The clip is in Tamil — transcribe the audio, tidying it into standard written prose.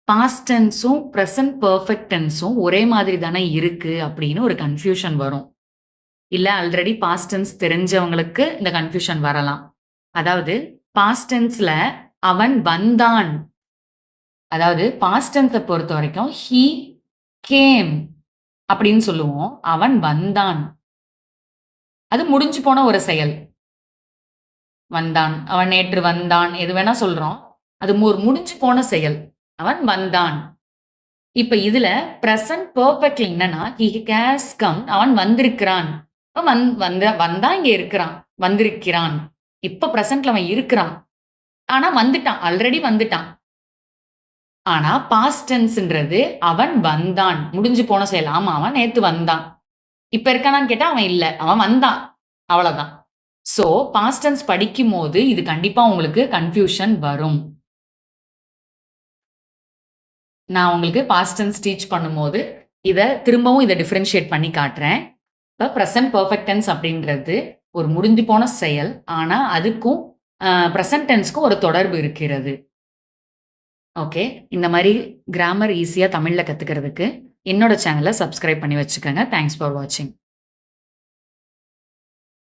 பாஸ்ட் டென்ஸும், பிரசன்ட் பெர்ஃபெக்ட் டென்ஸும் ஒரே மாதிரி தானே இருக்கு அப்படின்னு ஒரு கன்ஃப்யூஷன் வரும். இல்ல ஆல்ரெடி பாஸ்ட் டென்ஸ் தெரிஞ்சவங்களுக்கு இந்த கன்ஃப்யூஷன் வரலாம். அதாவது பாஸ்ட் டென்ஸ்ல அவன் வந்தான். அதாவது பாஸ்ட் டென்ஸ பொறுத்தவரைக்கும் ஹி கேம் அப்படின்னு சொல்லுவோம். அவன் வந்தான். அது முடிஞ்சு போன ஒரு செயல். வந்தான். அவன் நேற்று வந்தான். எது வேணா சொல்றோம். அது ஒரு முடிஞ்சு போன செயல். அவன் வந்தான். இப்ப இதுல பிரசன்ட் பெர்ஃபெக்ட்ல என்னன்னா, ஹி ஹேஸ் கம். அவன் வந்திருக்கிறான். வந்தான் இங்க இருக்கிறான். வந்திருக்கிறான். இப்ப பிரசன்ட்ல அவன் இருக்கிறான். ஆனா வந்துட்டான். ஆல்ரெடி வந்துட்டான். ஆனா பாஸ்ட் டென்ஸ்ன்றது அவன் வந்தான். முடிஞ்சு போன செயல். ஆமா, அவன் நேத்து வந்தான். இப்ப இருக்கானான்னு கேட்டா அவன் இல்ல. அவன் வந்தான். அவ்வளவுதான். சோ பாஸ்ட் டென்ஸ் படிக்கும்போது இது கண்டிப்பா உங்களுக்கு கன்ஃப்யூஷன் வரும். நான் உங்களுக்கு பாஸ்ட் டென்ஸ் டீச் பண்ணும்போது திரும்பவும் இத டிஃபரன்ஷியேட் பண்ணி காட்டுறேன். இப்ப பிரசன்ட் பெர்ஃபெக்ட் டென்ஸ் அப்படின்றது ஒரு முடிஞ்சு போன செயல். ஆனா அதுக்கும் பிரசன்ட் டென்ஸ்க்கும் ஒரு தொடர்பு இருக்கிறது. ஓகே. இந்த மாரி கிராமர் ஈஸியா தமிழ்ல கத்துக்கிறதுக்கு என்னோட சேனல சப்ஸ்கிரைப் பண்ணி வச்சுக்கங்க. தேங்க்ஸ் ஃபார் வாட்சிங்.